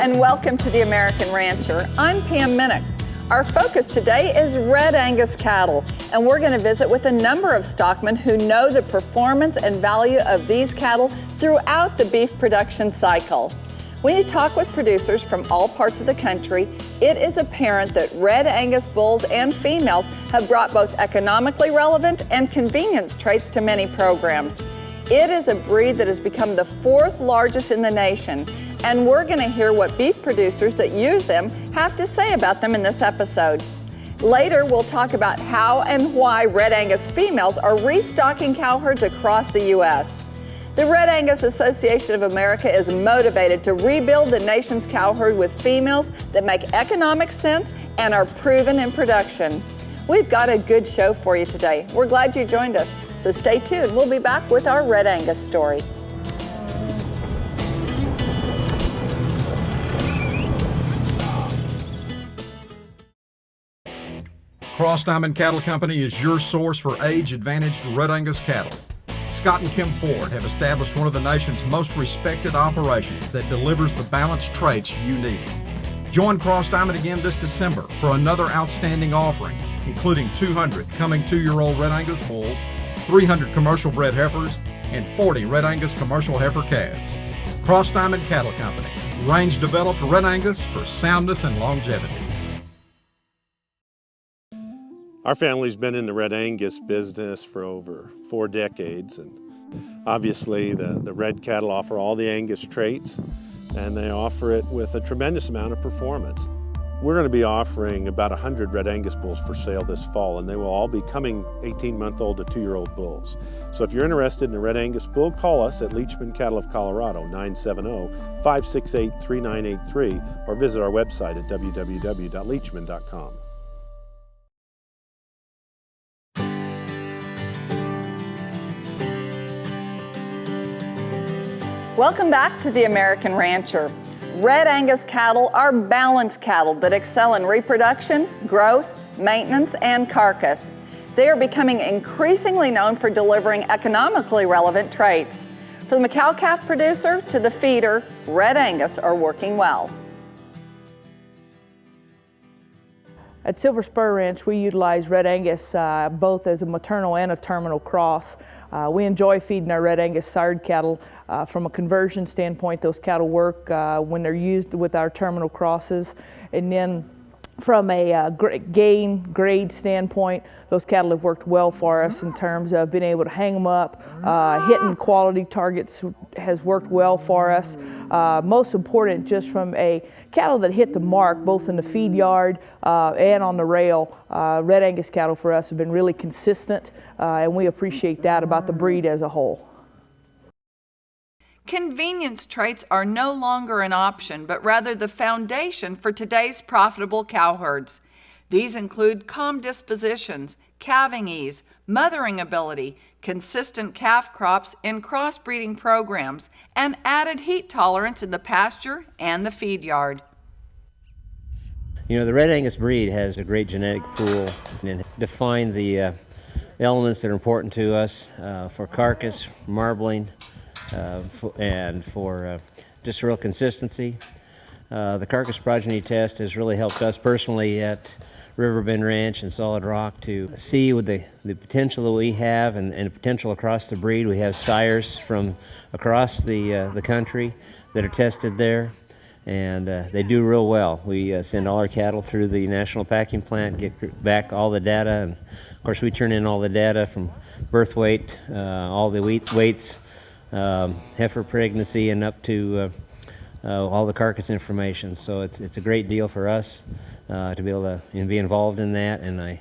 and welcome to The American Rancher. I'm Pam Minnick. Our focus today is Red Angus cattle, and we're going to visit with a number of stockmen who know the performance and value of these cattle throughout the beef production cycle. When you talk with producers from all parts of the country, it is apparent that Red Angus bulls and females have brought both economically relevant and convenience traits to many programs. It is a breed that has become the fourth largest in the nation, and we're going to hear what beef producers that use them have to say about them in this episode. Later, we'll talk about how and why Red Angus females are restocking cow herds across the U.S. The Red Angus Association of America is motivated to rebuild the nation's cow herd with females that make economic sense and are proven in production. We've got a good show for you today. We're glad you joined us. So stay tuned. We'll be back with our Red Angus story. Cross Diamond Cattle Company is your source for age-advantaged Red Angus cattle. Scott and Kim Ford have established one of the nation's most respected operations that delivers the balanced traits you need. Join Cross Diamond again this December for another outstanding offering, including 200 coming 2-year-old Red Angus bulls, 300 commercial bred heifers, and 40 Red Angus commercial heifer calves. Cross Diamond Cattle Company, range-developed Red Angus for soundness and longevity. Our family's been in the Red Angus business for over 4 decades, and obviously the red cattle offer all the Angus traits, and they offer it with a tremendous amount of performance. We're going to be offering about 100 Red Angus bulls for sale this fall, and they will all be coming 18-month-old to 2-year-old bulls. So if you're interested in a Red Angus bull, call us at Leachman Cattle of Colorado, 970-568-3983, or visit our website at www.leachman.com. Welcome back to The American Rancher. Red Angus cattle are balanced cattle that excel in reproduction, growth, maintenance, and carcass. They are becoming increasingly known for delivering economically relevant traits. From the cow-calf producer to the feeder, Red Angus are working well. At Silver Spur Ranch, we utilize Red Angus both as a maternal and a terminal cross. We enjoy feeding our Red Angus sired cattle. From a conversion standpoint, those cattle work when they're used with our terminal crosses. And then from a gain grade standpoint, those cattle have worked well for us in terms of being able to hang them up. Hitting quality targets has worked well for us. Most important, just from a cattle that hit the mark, both in the feed yard and on the rail, Red Angus cattle for us have been really consistent, and we appreciate that about the breed as a whole. Convenience traits are no longer an option, but rather the foundation for today's profitable cow herds. These include calm dispositions, calving ease, mothering ability, consistent calf crops in crossbreeding programs, and added heat tolerance in the pasture and the feed yard. You know, the Red Angus breed has a great genetic pool and define the elements that are important to us for carcass, marbling, and for just real consistency. The carcass progeny test has really helped us personally at Riverbend Ranch and Solid Rock to see with the potential that we have and the potential across the breed. We have sires from across the country that are tested there, and they do real well. We send all our cattle through the national packing plant, get back all the data, and of course we turn in all the data from birth weight, all the weights, heifer pregnancy, and up to all the carcass information. So it's a great deal for us to be able to be involved in that, and I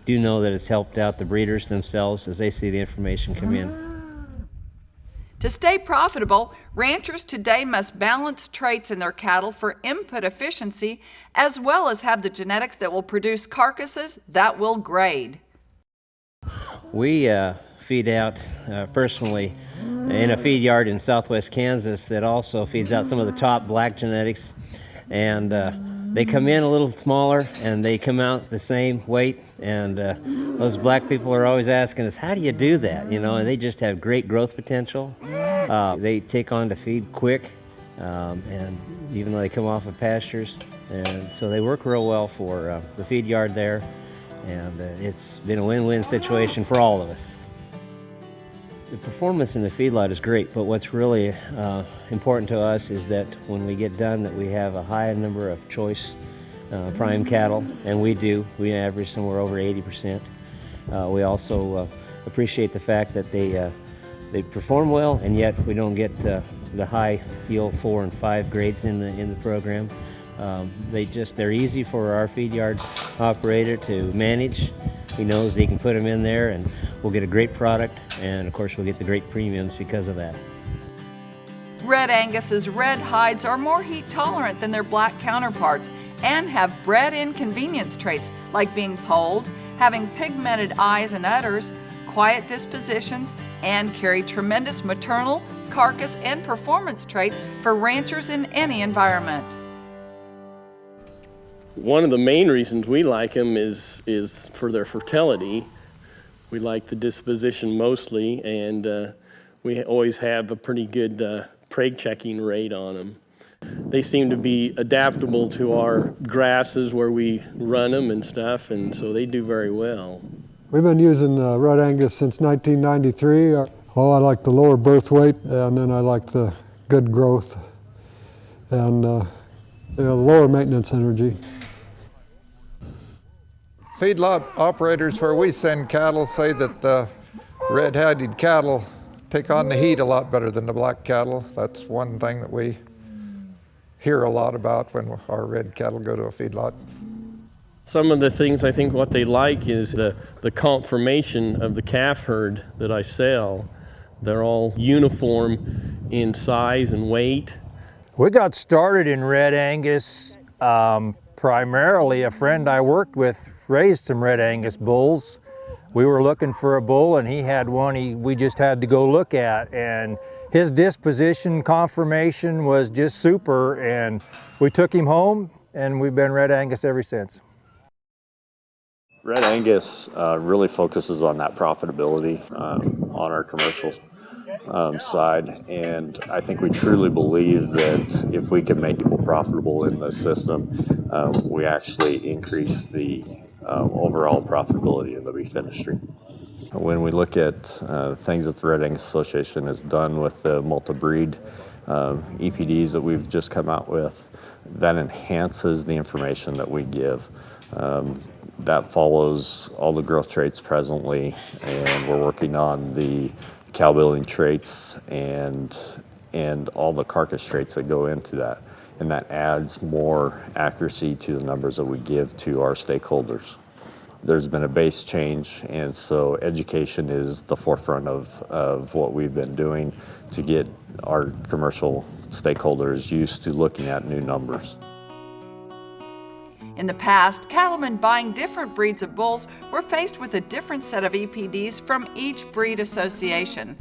do know that it's helped out the breeders themselves as they see the information come in. To stay profitable, ranchers today must balance traits in their cattle for input efficiency, as well as have the genetics that will produce carcasses that will grade. We feed out personally in a feed yard in southwest Kansas that also feeds out some of the top black genetics, and they come in a little smaller and they come out the same weight, and those black people are always asking us, how do you do that? You know, and they just have great growth potential. They take on to feed quick, and even though they come off of pastures. And so they work real well for the feed yard there, and it's been a win-win situation for all of us. The performance in the feedlot is great, but what's really important to us is that when we get done that we have a high number of choice prime cattle, and we do. We average somewhere over 80%. We also appreciate the fact that they perform well, and yet we don't get the high yield 4 and 5 grades in the program. They're easy for our feed yard operator to manage. He knows he can put them in there and we'll get a great product, and of course we'll get the great premiums because of that. Red Angus's red hides are more heat tolerant than their black counterparts and have bred inconvenience traits like being polled, having pigmented eyes and udders, quiet dispositions, and carry tremendous maternal, carcass, and performance traits for ranchers in any environment. One of the main reasons we like them is for their fertility. We like the disposition mostly, and we always have a pretty good preg checking rate on them. They seem to be adaptable to our grasses where we run them and stuff, and so they do very well. We've been using Red Angus since 1993. I like the lower birth weight, and then I like the good growth and lower maintenance energy. Feedlot operators where we send cattle say that the red-headed cattle take on the heat a lot better than the black cattle. That's one thing that we hear a lot about when our red cattle go to a feedlot. Some of the things I think what they like is the conformation of the calf herd that I sell. They're all uniform in size and weight. We got started in Red Angus primarily. A friend I worked with raised some Red Angus bulls. We were looking for a bull and he had one we just had to go look at, and his disposition conformation was just super, and we took him home and we've been Red Angus ever since. Red Angus really focuses on that profitability on our commercial side, and I think we truly believe that if we can make people profitable in the system, we actually increase the overall profitability in the beef industry. When we look at things that the Red Angus Association has done with the multi-breed EPDs that we've just come out with, that enhances the information that we give. That follows all the growth traits presently, and we're working on the cow building traits and all the carcass traits that go into that. And that adds more accuracy to the numbers that we give to our stakeholders. There's been a base change, and so education is the forefront of what we've been doing to get our commercial stakeholders used to looking at new numbers. In the past, cattlemen buying different breeds of bulls were faced with a different set of EPDs from each breed association.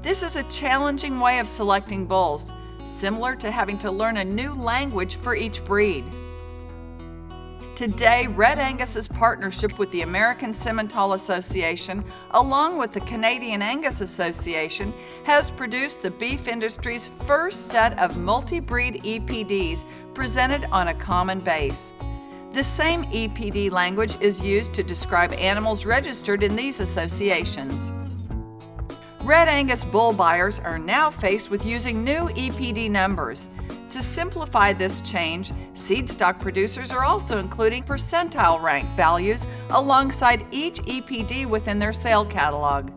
This is a challenging way of selecting bulls, similar to having to learn a new language for each breed. Today, Red Angus's partnership with the American Simmental Association, along with the Canadian Angus Association, has produced the beef industry's first set of multi-breed EPDs presented on a common base. The same EPD language is used to describe animals registered in these associations. Red Angus bull buyers are now faced with using new EPD numbers. To simplify this change, seed stock producers are also including percentile rank values alongside each EPD within their sale catalog.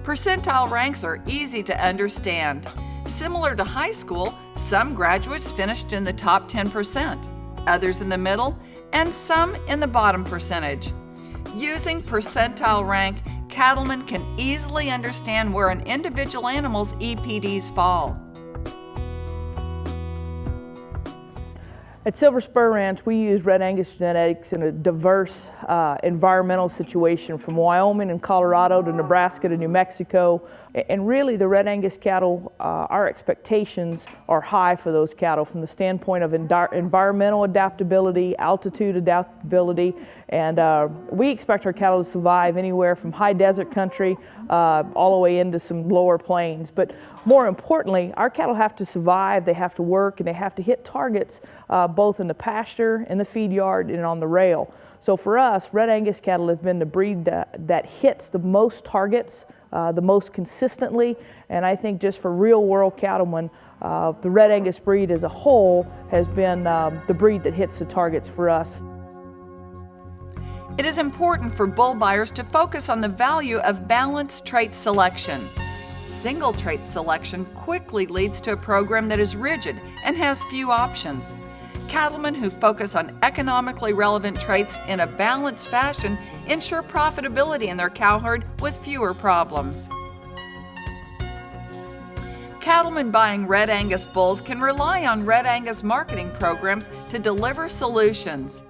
Percentile ranks are easy to understand. Similar to high school, some graduates finished in the top 10%, others in the middle, and some in the bottom percentage. Using percentile rank, cattlemen can easily understand where an individual animal's EPDs fall. At Silver Spur Ranch, we use Red Angus genetics in a diverse environmental situation, from Wyoming and Colorado to Nebraska to New Mexico. And really, the Red Angus cattle, our expectations are high for those cattle from the standpoint of environmental adaptability, altitude adaptability, and we expect our cattle to survive anywhere from high desert country all the way into some lower plains. But more importantly, our cattle have to survive, they have to work, and they have to hit targets both in the pasture, in the feed yard, and on the rail. So for us, Red Angus cattle have been the breed that hits the most targets, the most consistently, and I think just for real world cattlemen, the Red Angus breed as a whole has been the breed that hits the targets for us. It is important for bull buyers to focus on the value of balanced trait selection. Single trait selection quickly leads to a program that is rigid and has few options. Cattlemen who focus on economically relevant traits in a balanced fashion ensure profitability in their cow herd with fewer problems. Cattlemen buying Red Angus bulls can rely on Red Angus marketing programs to deliver solutions.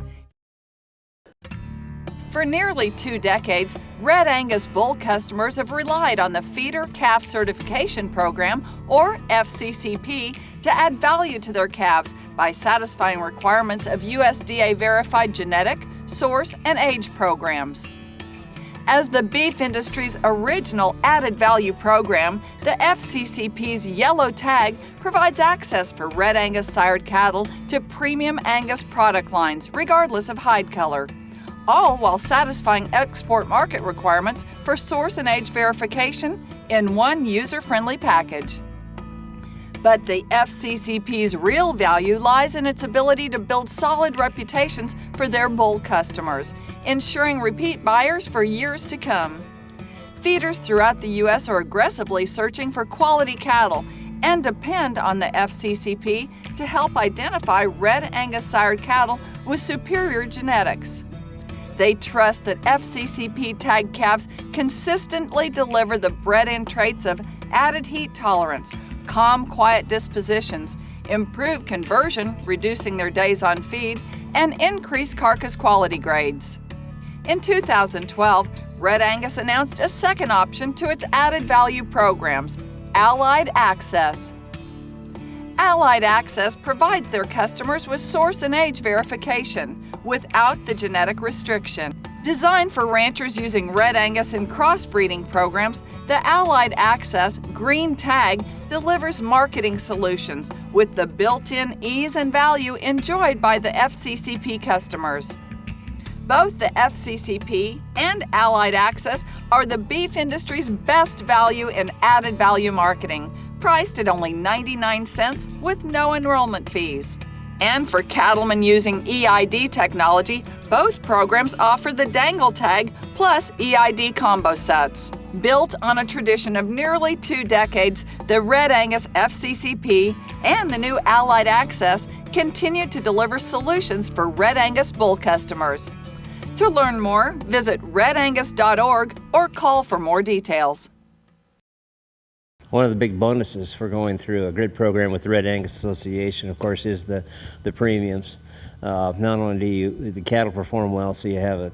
For nearly 2 decades, Red Angus bull customers have relied on the Feeder Calf Certification Program, or FCCP, to add value to their calves by satisfying requirements of USDA-verified genetic, source, and age programs. As the beef industry's original added value program, the FCCP's yellow tag provides access for Red Angus sired cattle to premium Angus product lines, regardless of hide color, all while satisfying export market requirements for source and age verification in one user-friendly package. But the FCCP's real value lies in its ability to build solid reputations for their bull customers, ensuring repeat buyers for years to come. Feeders throughout the U.S. are aggressively searching for quality cattle and depend on the FCCP to help identify Red Angus sired cattle with superior genetics. They trust that FCCP tagged calves consistently deliver the bred-in traits of added heat tolerance, calm, quiet dispositions, improved conversion, reducing their days on feed, and increased carcass quality grades. In 2012, Red Angus announced a second option to its added value programs, Allied Access. Allied Access provides their customers with source and age verification without the genetic restriction. Designed for ranchers using Red Angus in crossbreeding programs, the Allied Access Green Tag delivers marketing solutions with the built-in ease and value enjoyed by the FCCP customers. Both the FCCP and Allied Access are the beef industry's best value in added value marketing, priced at only 99 cents with no enrollment fees. And for cattlemen using EID technology, both programs offer the Dangle Tag plus EID combo sets. Built on a tradition of nearly 2 decades, the Red Angus FCCP and the new Allied Access continue to deliver solutions for Red Angus bull customers. To learn more, visit redangus.org or call for more details. One of the big bonuses for going through a grid program with the Red Angus Association, of course, is the premiums. Not only do the cattle perform well, so you have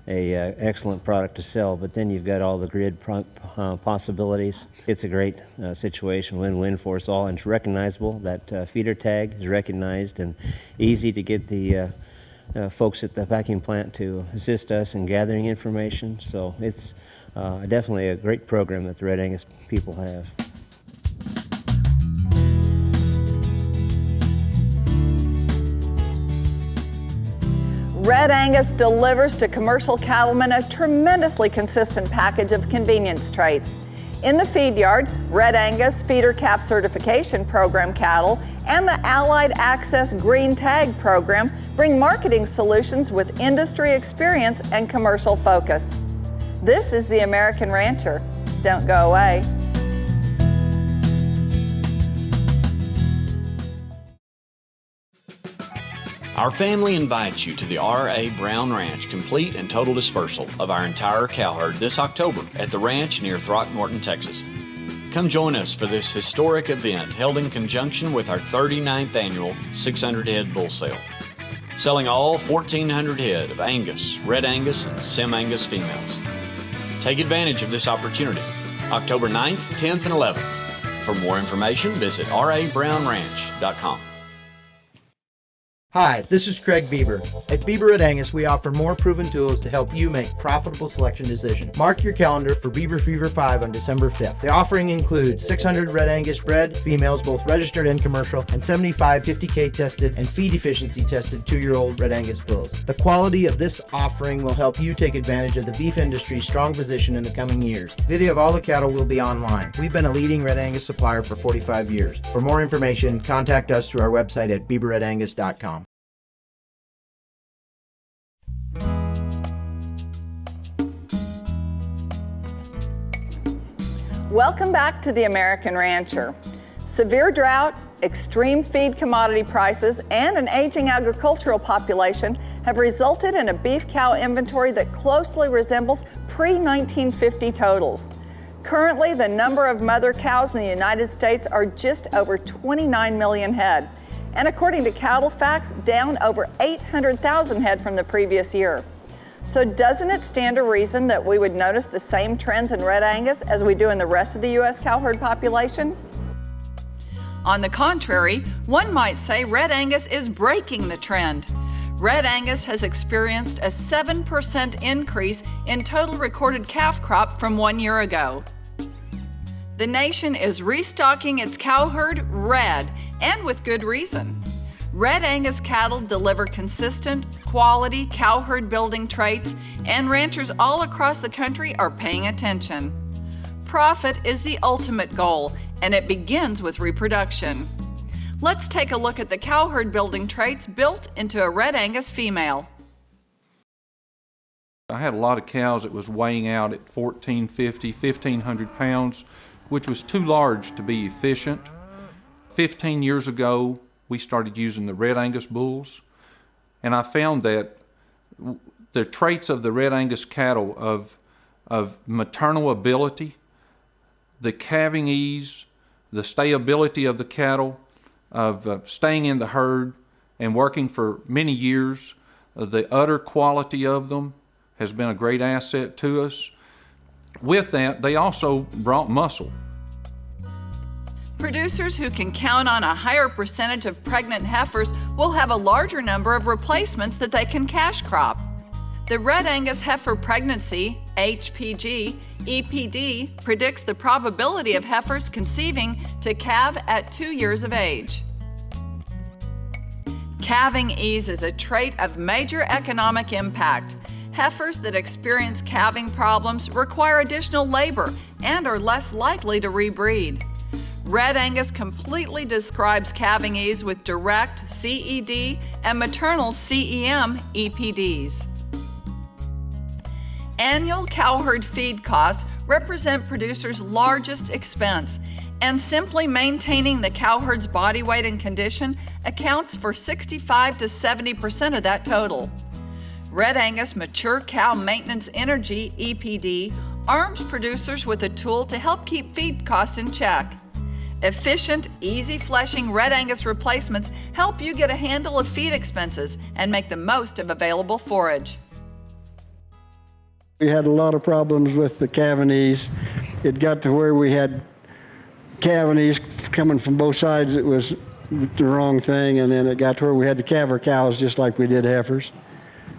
a excellent product to sell, but then you've got all the grid possibilities. It's a great situation, win-win for us all, and it's recognizable. That feeder tag is recognized and easy to get the folks at the packing plant to assist us in gathering information. So it's definitely a great program that the Red Angus people have. Red Angus delivers to commercial cattlemen a tremendously consistent package of convenience traits. In the feed yard, Red Angus Feeder Calf Certification Program cattle and the Allied Access Green Tag Program bring marketing solutions with industry experience and commercial focus. This is the American Rancher. Don't go away. Our family invites you to the R.A. Brown Ranch complete and total dispersal of our entire cow herd this October at the ranch near Throckmorton, Texas. come join us for this historic event held in conjunction with our 39th annual 600 head bull sale. Selling all 1,400 head of Angus, Red Angus, and Sim Angus females. Take advantage of this opportunity, October 9th, 10th, and 11th. For more information, visit rabrownranch.com. Hi, this is Craig Bieber. At Bieber Red Angus, we offer more proven tools to help you make profitable selection decisions. Mark your calendar for Bieber Fever 5 on December 5th. The offering includes 600 Red Angus bred females, both registered and commercial, and 75 50K tested and feed efficiency tested 2-year-old Red Angus bulls. The quality of this offering will help you take advantage of the beef industry's strong position in the coming years. Video of all the cattle will be online. We've been a leading Red Angus supplier for 45 years. For more information, contact us through our website at bieberredangus.com. Welcome back to The American Rancher. Severe drought, extreme feed commodity prices, and an aging agricultural population have resulted in a beef cow inventory that closely resembles pre-1950 totals. Currently, the number of mother cows in the United States are just over 29 million head, and according to Cattle Facts, down over 800,000 head from the previous year. So doesn't it stand to reason that we would notice the same trends in Red Angus as we do in the rest of the U.S. cow herd population? On the contrary, one might say Red Angus is breaking the trend. Red Angus has experienced a 7% increase in total recorded calf crop from 1 year ago. The nation is restocking its cow herd red, and with good reason. Red Angus cattle deliver consistent, quality cow herd building traits, and ranchers all across the country are paying attention. Profit is the ultimate goal, and it begins with reproduction. Let's take a look at the cow herd building traits built into a Red Angus female. I had a lot of cows that was weighing out at 1,450, 1,500 pounds, which was too large to be efficient. 15 years ago, we started using the Red Angus bulls, and I found that the traits of the Red Angus cattle of maternal ability, the calving ease, the stayability of the cattle, of staying in the herd and working for many years, the udder quality of them has been a great asset to us. With that, they also brought muscle. Producers who can count on a higher percentage of pregnant heifers will have a larger number of replacements that they can cash crop. The Red Angus heifer pregnancy, HPG, EPD, predicts the probability of heifers conceiving to calve at 2 years of age. Calving ease is a trait of major economic impact. Heifers that experience calving problems require additional labor and are less likely to rebreed. Red Angus completely describes calving ease with direct CED and maternal CEM EPDs. Annual cow herd feed costs represent producers' largest expense, and simply maintaining the cow herd's body weight and condition accounts for 65 to 70% of that total. Red Angus Mature Cow Maintenance Energy EPD arms producers with a tool to help keep feed costs in check. Efficient, easy fleshing Red Angus replacements help you get a handle of feed expenses and make the most of available forage. We had a lot of problems with the calving ease. It got to where we had calving ease coming from both sides. It was the wrong thing, and then it got to where we had to calve our cows just like we did heifers.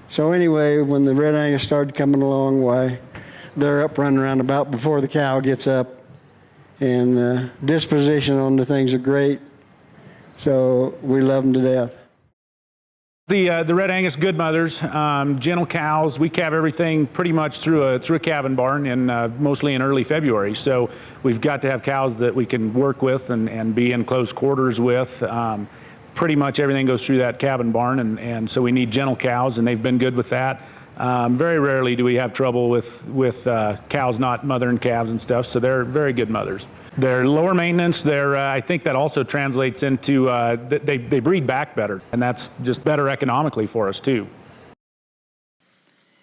So anyway, when the Red Angus started coming along, why, they're up running around about before the cow gets up. And disposition on the things are great, so we love them to death. The Red Angus good mothers, gentle cows. We calve everything pretty much through a calving barn, and mostly in early February. So we've got to have cows that we can work with and be in close quarters with. Pretty much everything goes through that calving barn, and so we need gentle cows, and they've been good with that. Very rarely do we have trouble with cows not mothering calves and stuff, so they're very good mothers. They're lower maintenance. I think that also translates into they breed back better, and that's just better economically for us too.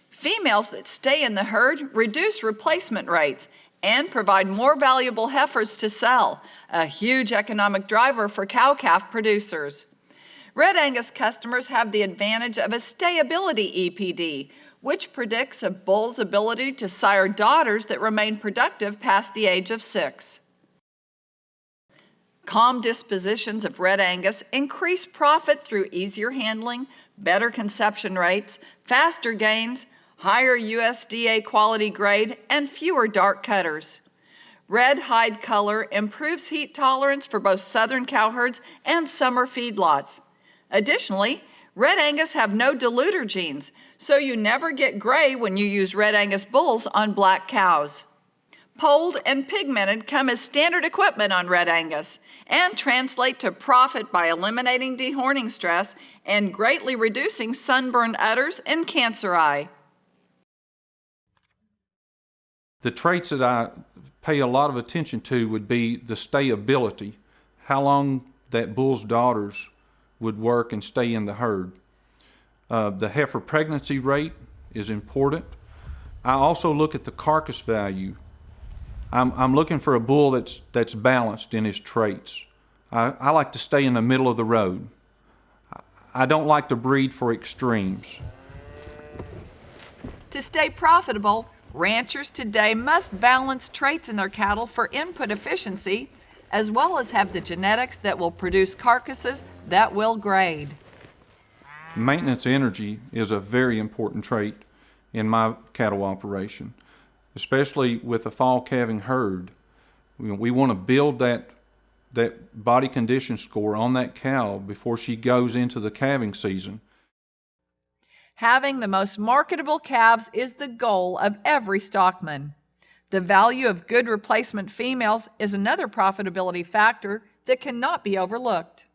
Females that stay in the herd reduce replacement rates, and provide more valuable heifers to sell, a huge economic driver for cow-calf producers. Red Angus customers have the advantage of a stayability EPD, which predicts a bull's ability to sire daughters that remain productive past the age of 6. Calm dispositions of Red Angus increase profit through easier handling, better conception rates, faster gains, higher USDA quality grade, and fewer dark cutters. Red hide color improves heat tolerance for both southern cow herds and summer feedlots. Additionally, Red Angus have no diluter genes, so you never get gray when you use Red Angus bulls on black cows. Polled and pigmented come as standard equipment on Red Angus and translate to profit by eliminating dehorning stress and greatly reducing sunburned udders and cancer eye. The traits that I pay a lot of attention to would be the stayability, how long that bull's daughters would work and stay in the herd. The heifer pregnancy rate is important. I also look at the carcass value. I'm looking for a bull that's balanced in his traits. I like to stay in the middle of the road. I don't like to breed for extremes. To stay profitable, ranchers today must balance traits in their cattle for input efficiency, as well as have the genetics that will produce carcasses that will grade. Maintenance energy is a very important trait in my cattle operation, especially with a fall calving herd. We want to build that body condition score on that cow before she goes into the calving season. Having the most marketable calves is the goal of every stockman. The value of good replacement females is another profitability factor that cannot be overlooked.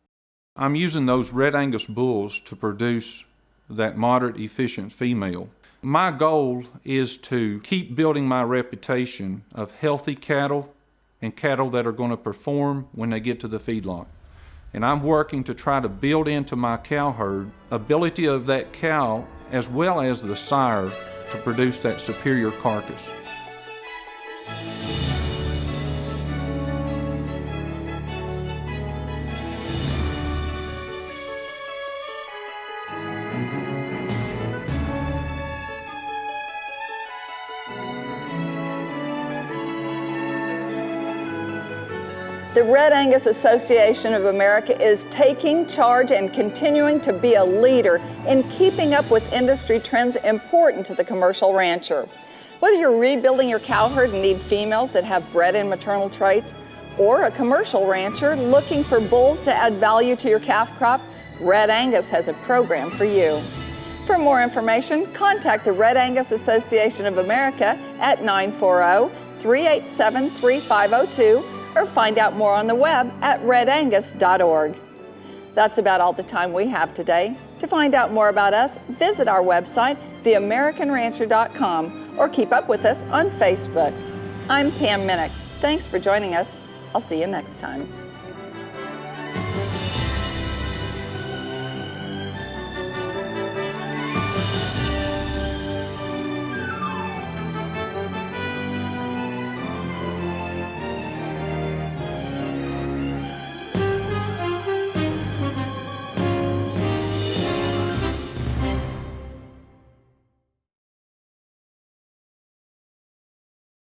I'm using those Red Angus bulls to produce that moderate efficient female. My goal is to keep building my reputation of healthy cattle and cattle that are going to perform when they get to the feedlot. And I'm working to try to build into my cow herd ability of that cow as well as the sire to produce that superior carcass. The Red Angus Association of America is taking charge and continuing to be a leader in keeping up with industry trends important to the commercial rancher. Whether you're rebuilding your cow herd and need females that have bred in maternal traits, or a commercial rancher looking for bulls to add value to your calf crop, Red Angus has a program for you. For more information, contact the Red Angus Association of America at 940-387-3502 or find out more on the web at redangus.org. That's about all the time we have today. To find out more about us, visit our website, theamericanrancher.com, or keep up with us on Facebook. I'm Pam Minnick. Thanks for joining us. I'll see you next time.